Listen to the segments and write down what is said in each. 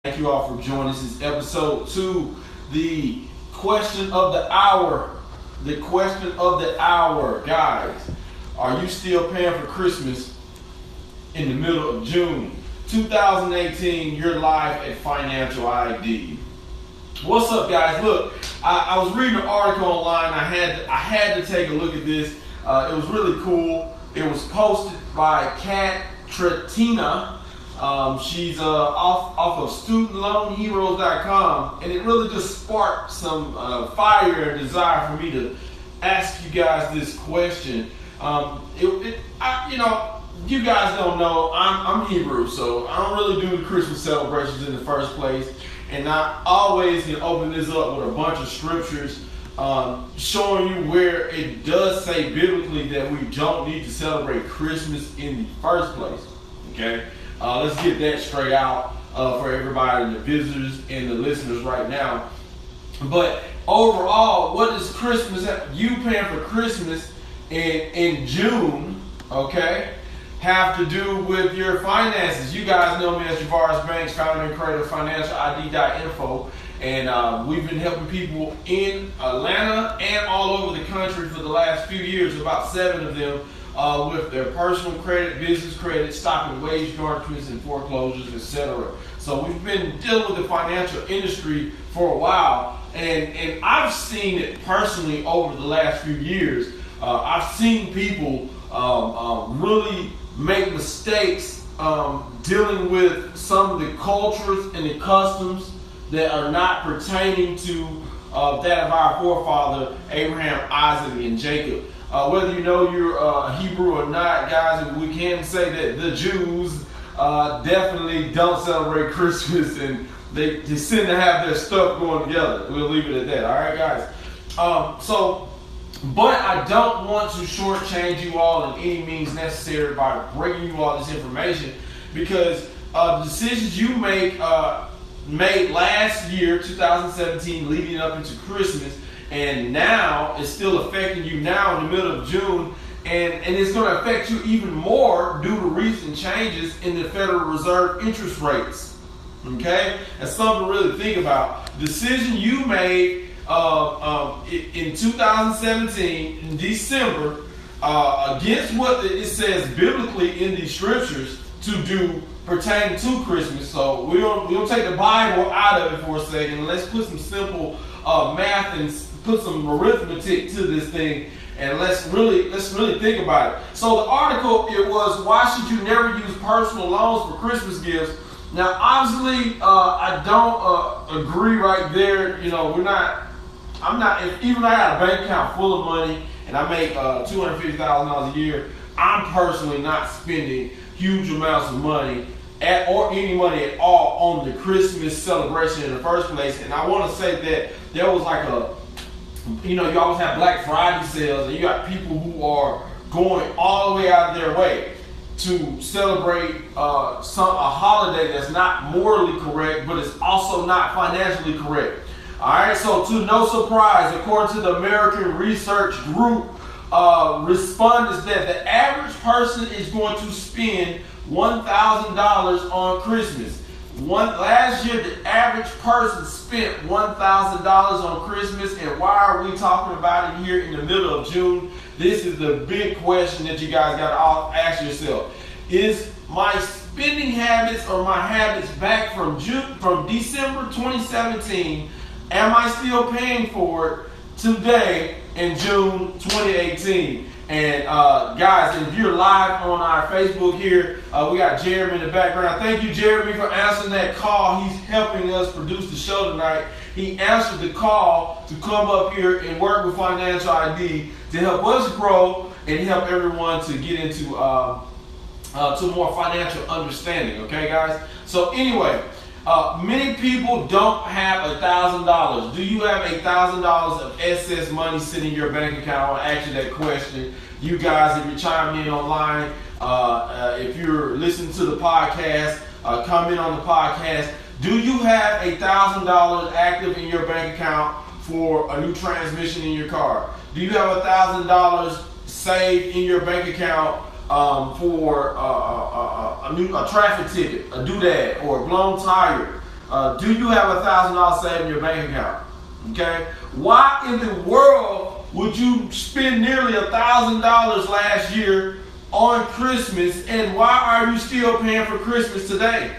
Thank you all for joining. This is episode 2, the question of the hour. The question of the hour. Guys, are you still paying for Christmas in the middle of June? 2018, you're live at Financial ID. What's up, guys? Look, I was reading an article online. I had to take a look at this. It was really cool. It was posted by Kat Tretina. She's off of studentloanheroes.com, and it really just sparked some fire and desire for me to ask you guys this question. You guys don't know, I'm Hebrew, so I don't really do the Christmas celebrations in the first place, and I always can open this up with a bunch of scriptures showing you where it does say biblically that we don't need to celebrate Christmas in the first place. Okay? Let's get that straight out for everybody, the visitors and the listeners right now. But overall, what is Christmas? You paying for Christmas in June, okay, have to do with your finances. You guys know me as Javaris Banks, founder and creator of FinancialID.info. And we've been helping people in Atlanta and all over the country for the last few years, about 7 of them, with their personal credit, business credit, stopping wage garnishments and foreclosures, etc. So we've been dealing with the financial industry for a while, and I've seen it personally over the last few years. I've seen people really make mistakes dealing with some of the cultures and the customs that are not pertaining to that of our forefather Abraham, Isaac, and Jacob. Whether you know you're Hebrew or not, guys, we can say that the Jews definitely don't celebrate Christmas, and they tend to have their stuff going together. We'll leave it at that. All right, guys. But I don't want to shortchange you all in any means necessary by bringing you all this information, because the decisions you made last year, 2017, leading up into Christmas, and now it's still affecting you now in the middle of June, and it's going to affect you even more due to recent changes in the Federal Reserve interest rates. Okay? That's something to really think about. The decision you made in 2017, in December, against what it says biblically in these scriptures to do pertaining to Christmas. So we'll take the Bible out of it for a second, and let's put some simple math and put some arithmetic to this thing, and let's really think about it. So the article, it was, why should you never use personal loans for Christmas gifts? Now, obviously, I don't agree right there. Even though I got a bank account full of money and I make $250,000 a year, I'm personally not spending huge amounts of money or any money at all on the Christmas celebration in the first place. And I want to say that there was like you always have Black Friday sales, and you got people who are going all the way out of their way to celebrate a holiday that's not morally correct, but it's also not financially correct. All right, so to no surprise, according to the American Research Group, respondents that the average person is going to spend $1,000 on Christmas. Last year, the average person spent $1,000 on Christmas, and why are we talking about it here in the middle of June? This is the big question that you guys got to ask yourself. Is my spending habits or my habits back from December 2017, am I still paying for it today in June 2018? And guys, if you're live on our Facebook here, we got Jeremy in the background. Thank you, Jeremy, for answering that call. He's helping us produce the show tonight. He answered the call to come up here and work with Financial ID to help us grow and help everyone to get into to more financial understanding. Okay, guys? So anyway, many people don't have $1,000. Do you have $1,000 of excess money sitting in your bank account? I want to ask you that question. You guys, if you're chiming in online, if you're listening to the podcast, comment on the podcast. Do you have $1,000 active in your bank account for a new transmission in your car? Do you have $1,000 saved in your bank account for a traffic ticket, a doodad, or a blown tire, Do you have $1,000 saved in your bank account? Okay. Why in the world would you spend nearly $1,000 last year on Christmas, and why are you still paying for Christmas today?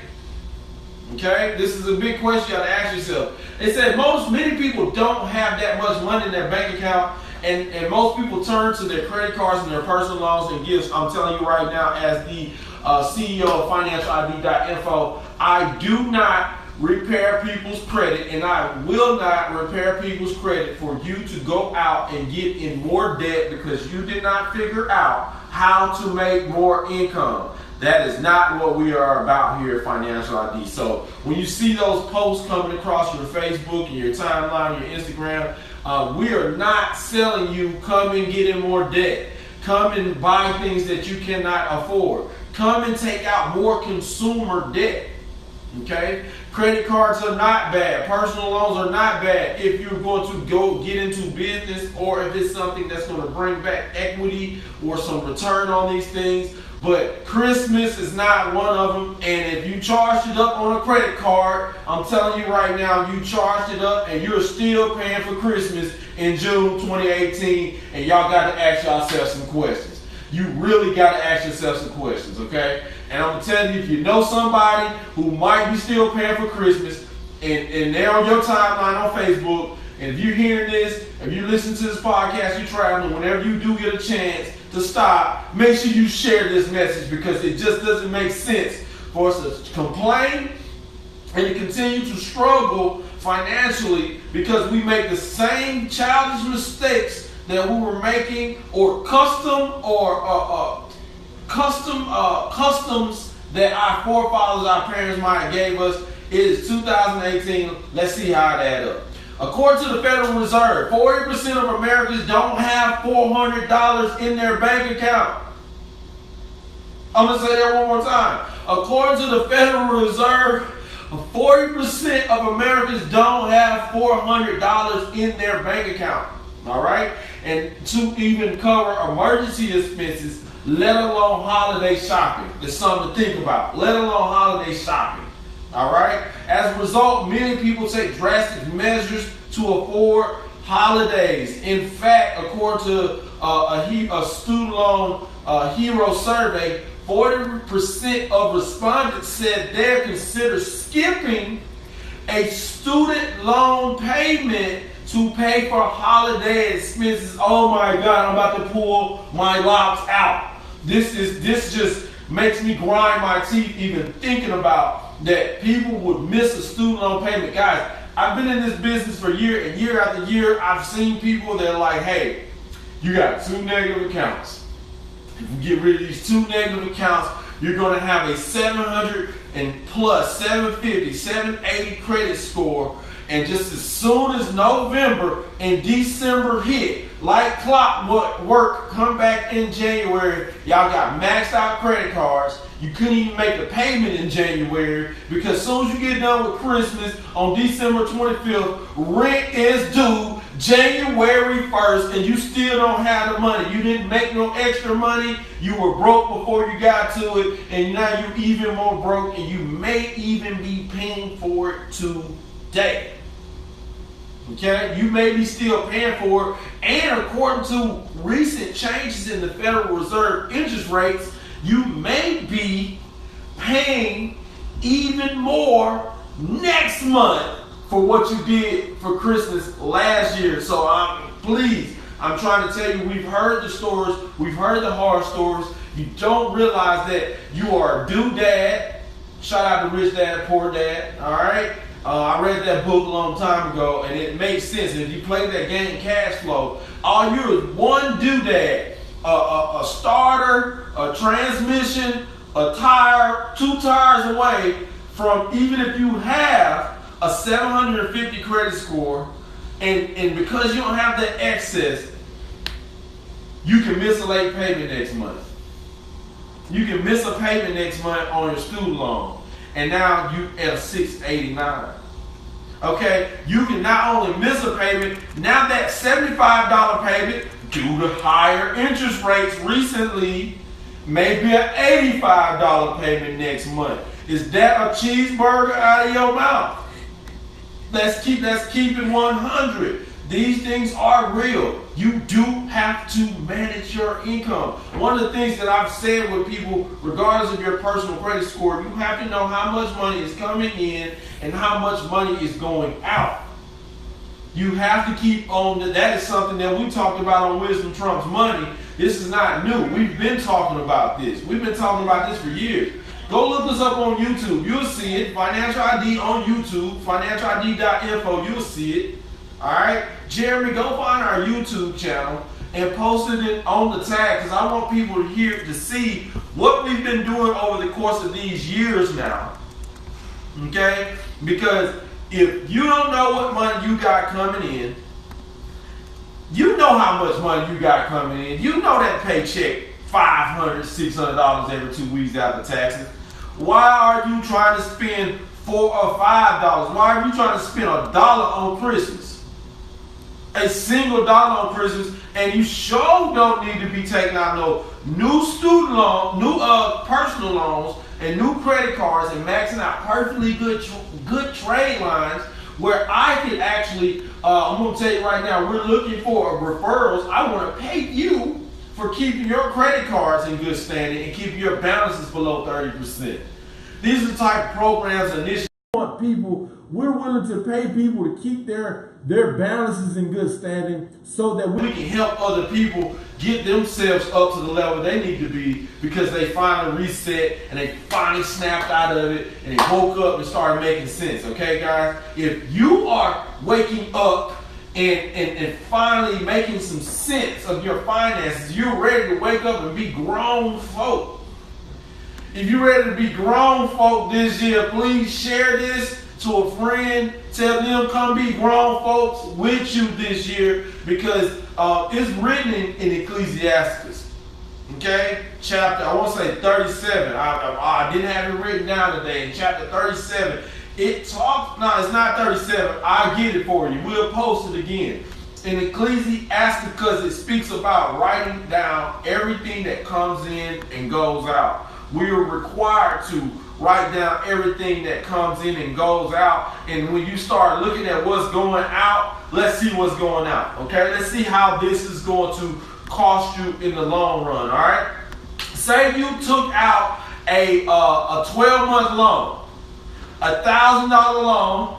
Okay, this is a big question you got to ask yourself. It said many people don't have that much money in their bank account, and most people turn to their credit cards and their personal loans and gifts. I'm telling you right now, as the CEO of FinancialID.info, I do not repair people's credit, and I will not repair people's credit for you to go out and get in more debt because you did not figure out how to make more income. That is not what we are about here at Financial ID. So when you see those posts coming across your Facebook and your timeline, your Instagram, we are not selling you come and get in more debt. Come and buy things that you cannot afford. Come and take out more consumer debt. Okay? Credit cards are not bad. Personal loans are not bad if you're going to go get into business, or if it's something that's going to bring back equity or some return on these things. But Christmas is not one of them. And if you charged it up on a credit card, I'm telling you right now, you charged it up and you're still paying for Christmas in June 2018. And y'all got to ask yourself some questions. You really got to ask yourself some questions, okay? And I'm going to tell you, if you know somebody who might be still paying for Christmas, and they're on your timeline on Facebook, and if you're hearing this, if you listen to this podcast, you're traveling, whenever you do get a chance to stop, make sure you share this message, because it just doesn't make sense for us to complain and to continue to struggle financially because we make the same childish mistakes that we were making, or customs that our forefathers, our parents might have gave us. It is 2018. Let's see how it adds up. According to the Federal Reserve, 40% of Americans don't have $400 in their bank account. I'm going to say that one more time. According to the Federal Reserve, 40% of Americans don't have $400 in their bank account. All right? And to even cover emergency expenses, let alone holiday shopping. It's something to think about. Let alone holiday shopping. All right? As a result, many people take drastic measures to afford holidays. In fact, according to a student loan hero survey, 40% of respondents said they'd consider skipping a student loan payment to pay for holiday expenses. Oh my God, I'm about to pull my locks out. This just makes me grind my teeth even thinking about that people would miss a student loan payment. Guys, I've been in this business for year after year. I've seen people that are like, hey, you got 2 negative accounts. If you get rid of these 2 negative accounts, you're going to have a 700 and plus, 750, 780 credit score. And just as soon as November and December hit, like clockwork, come back in January, y'all got maxed out credit cards. You couldn't even make a payment in January because as soon as you get done with Christmas on December 25th, rent is due January 1st, and you still don't have the money. You didn't make no extra money. You were broke before you got to it, and now you're even more broke, and you may even be paying for it today. Okay, you may be still paying for it, and according to recent changes in the Federal Reserve interest rates, you may be paying even more next month for what you did for Christmas last year. So I'm trying to tell you, we've heard the stories, we've heard the horror stories. You don't realize that you are a due dad. Shout out to Rich Dad, Poor Dad. All right. I read that book a long time ago, and it makes sense. If you play that game Cash Flow, all you is one doodad, a starter, a transmission, a tire, 2 tires away from, even if you have a 750 credit score, and because you don't have that excess, you can miss a late payment next month. You can miss a payment next month on your student loan. And now you at 689. Okay, you can not only miss a payment, now that $75 payment due to higher interest rates recently may be an $85 payment next month. Is that a cheeseburger out of your mouth? Let's keep it 100. These things are real. You do have to manage your income. One of the things that I've said with people, regardless of your personal credit score, you have to know how much money is coming in and how much money is going out. You have to keep on that is something that we talked about on Wisdom Trumps Money. This is not new. We've been talking about this. We've been talking about this for years. Go look us up on YouTube. You'll see it. Financial ID on YouTube. FinancialID.info. You'll see it. All right. Jeremy, go find our YouTube channel and post it on the tag, because I want people to see what we've been doing over the course of these years now. Okay? Because if you don't know what money you got coming in, you know how much money you got coming in. You know that paycheck, $500, $600 every 2 weeks after taxes. Why are you trying to spend $4 or $5? Why are you trying to spend $1 on Christmas? A single dollar on Christmas, and you sure don't need to be taking out no new student loan, new personal loans, and new credit cards, and maxing out perfectly good trade lines where I could actually, I'm going to tell you right now, we're looking for referrals. I want to pay you for keeping your credit cards in good standing and keeping your balances below 30%. These are the type of programs and initiatives we want people. We're willing to pay people to keep their balances in good standing so that we can help other people get themselves up to the level they need to be, because they finally reset and they finally snapped out of it and they woke up and started making sense. Okay, guys? If you are waking up and finally making some sense of your finances, you're ready to wake up and be grown folk. If you're ready to be grown folk this year, please share this to a friend. Tell them come be grown folks with you this year, because it's written in Ecclesiastes. Okay? Chapter, I want to say 37. I didn't have it written down today. In chapter 37, it talks, no, it's not 37. I'll get it for you. We'll post it again. In Ecclesiastes, because it speaks about writing down everything that comes in and goes out. We are required to write down everything that comes in and goes out. And when you start looking at what's going out, let's see what's going out. Okay, let's see how this is going to cost you in the long run. All right. Say you took out a 12-month loan, $1,000 loan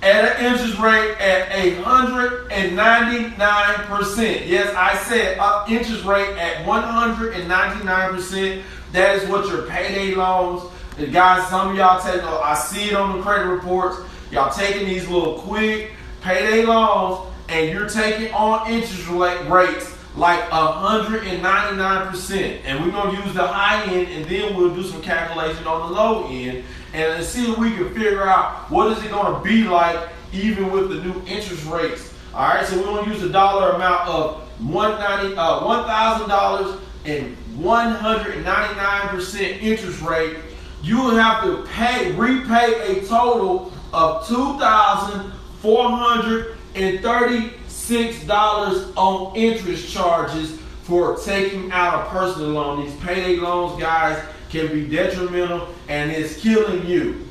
at an interest rate at 199%. Yes, I said interest rate at 199%. That is what your payday loans. And guys, some of y'all I see it on the credit reports. Y'all taking these little quick payday loans and you're taking on interest rates like 199%. And we're going to use the high end, and then we'll do some calculation on the low end and see if we can figure out what is it going to be like even with the new interest rates. All right, so we're going to use the dollar amount of $1,000 and 199% interest rate. You will have to repay a total of $2,436 on interest charges for taking out a personal loan. These payday loans, guys, can be detrimental and it's killing you.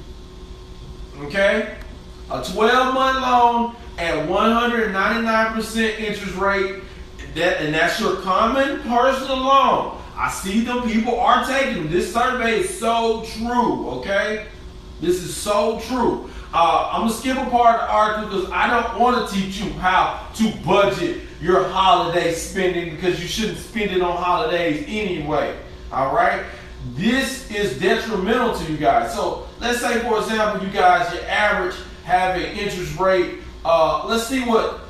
Okay? A 12-month loan at 199% interest rate, and that's your common personal loan. I see them people are taking them. This survey is so true, okay? This is so true. I'm going to skip a part of the article because I don't want to teach you how to budget your holiday spending, because you shouldn't spend it on holidays anyway, all right? This is detrimental to you guys. So let's say, for example, you guys, your average have an interest rate. Let's see what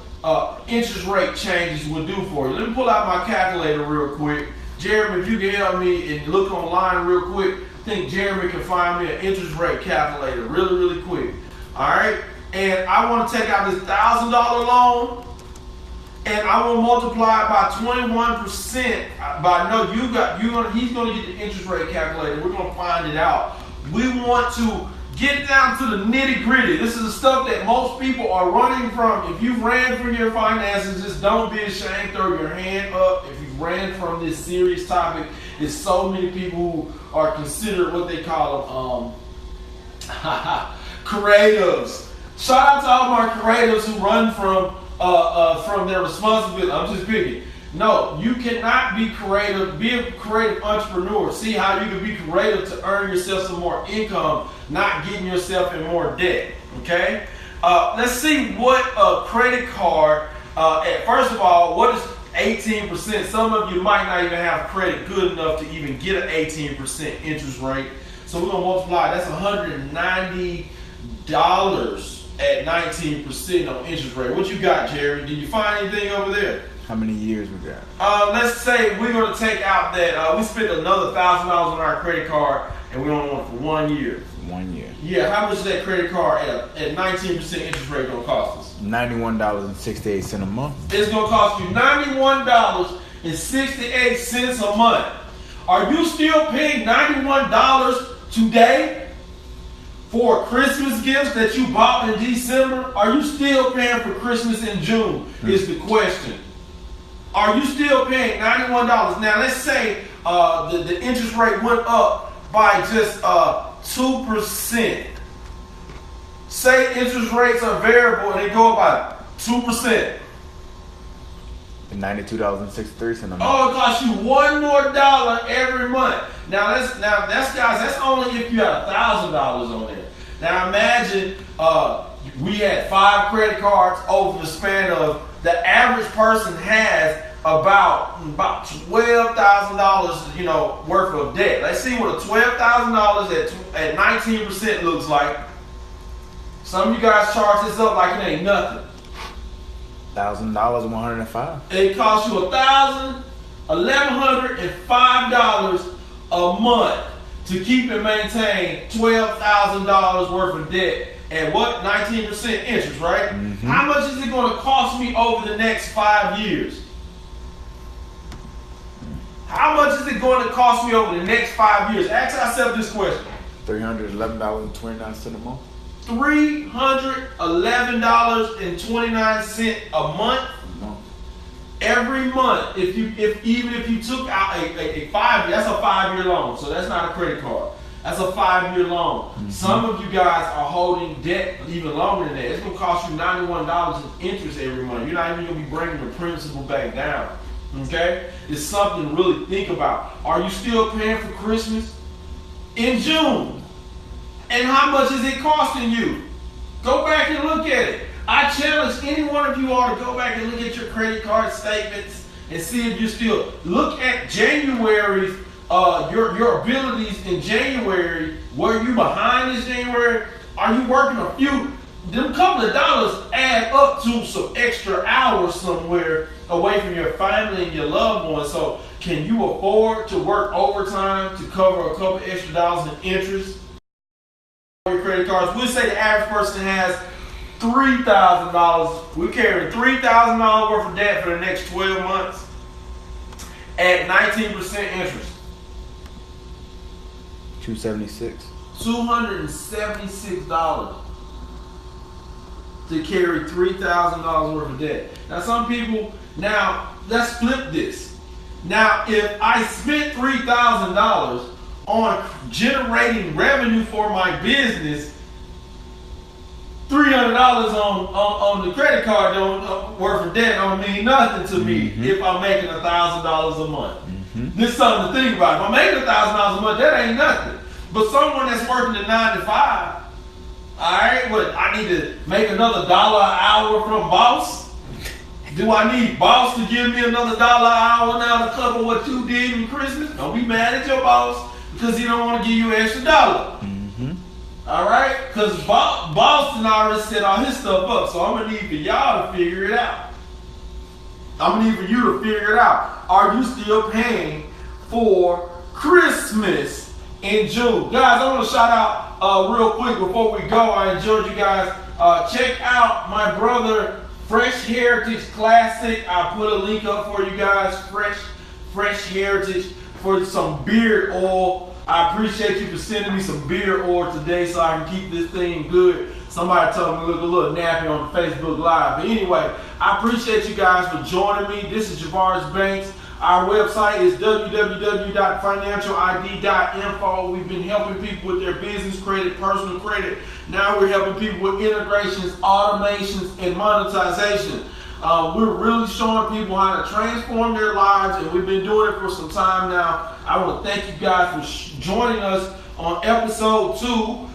interest rate changes will do for you. Let me pull out my calculator real quick. Jeremy, if you can help me and look online real quick, I think Jeremy can find me an interest rate calculator really quick. All right, and I want to take out this $1,000 loan, and I will multiply it by 21%. He's going to get the interest rate calculator. We're going to find it out. We want to get down to the nitty gritty. This is the stuff that most people are running from. If you've ran from your finances, just don't be ashamed. Throw your hand up. If you've ran from this serious topic, there's so many people who are considered what they call creatives. Shout out to all my creatives who run from their responsibility. I'm just picking. No, you cannot be creative. Be a creative entrepreneur. See how you can be creative to earn yourself some more income, not getting yourself in more debt. Okay? Let's see what a credit card. First of all, what is 18%? Some of you might not even have credit good enough to even get an 18% interest rate. So we're gonna multiply. That's $190 at 19% on interest rate. What you got, Jerry? Did you find anything over there? How many years we got? Let's say we're going to take out that we spent another $1,000 on our credit card, and we only want it for 1 year. 1 year. Yeah, how much is that credit card at 19% interest rate going to cost us? $91.68 a month. It's going to cost you $91.68 a month. Are you still paying $91 today for Christmas gifts that you bought in December? Are you still paying for Christmas in June? Is the question. Are you still paying $91? Now let's say the interest rate went up by just 2%. Say interest rates are variable and they go up by 2%. $92.63 a month. Oh, it costs you $1 more every month. Now that's only if you had $1,000 on there. Now imagine we had 5 credit cards over the span of the average person has about $12,000, worth of debt. Let's see what a $12,000 at 19% looks like. Some of you guys charge this up like it ain't nothing. $1,000, $105. It costs you $1,105 a month to keep and maintain $12,000 worth of debt at what? 19% interest, right? Mm-hmm. How much is it going to cost me over the next 5 years? How much is it going to cost me over the next 5 years? Ask yourself this question. $311.29 a month. $311.29 a month. Every month, even if you took out a 5 year, that's a 5-year loan. So that's not a credit card. That's a 5-year loan. Mm-hmm. Some of you guys are holding debt even longer than that. It's gonna cost you $91 in interest every month. You're not even gonna be bringing the principal back down. Okay? It's something to really think about. Are you still paying for Christmas in June? And how much is it costing you? Go back and look at it. I challenge any one of you all to go back and look at your credit card statements and see if you still look at January's your abilities in January. Were you behind this January? Are you working a few? Them couple of dollars add up to some extra hours somewhere away from your family and your loved ones. So can you afford to work overtime to cover a couple extra dollars in interest? Your credit cards. We say the average person has $3,000. We carry $3,000 worth of debt for the next 12 months at 19% interest. $276 to carry $3,000 worth of debt. Now some people, now let's flip this. Now if I spent $3,000 on generating revenue for my business, $300 on the credit card worth of debt don't mean nothing to me if I'm making $1,000 a month. This is something to think about. If I'm making $1,000 a month, that ain't nothing. But someone that's working a 9 to 5, all right, what, I need to make another $1 an hour from boss? Do I need boss to give me another $1 an hour now to cover what you did in Christmas? Don't be mad at your boss because he don't want to give you an extra $1. All right? Because Boston already set all his stuff up, so I'm going to need for y'all to figure it out. I'm going to need for you to figure it out. Are you still paying for Christmas in June? Guys, I want to shout out real quick before we go. I enjoyed you guys. Check out my brother Fresh Heritage Classic. I put a link up for you guys. Fresh Heritage for some beard oil. I appreciate you for sending me some beard oil today so I can keep this thing good. Somebody told me to look a little nappy on Facebook Live. But anyway, I appreciate you guys for joining me. This is Javaris Banks. Our website is www.financialid.info. We've been helping people with their business credit, personal credit. Now we're helping people with integrations, automations, and monetization. We're really showing people how to transform their lives, and we've been doing it for some time now. I want to thank you guys for joining us on episode 2.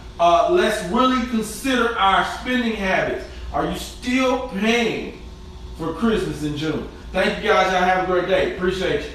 Let's really consider our spending habits. Are you still paying for Christmas in June? Thank you guys. Y'all have a great day. Appreciate you.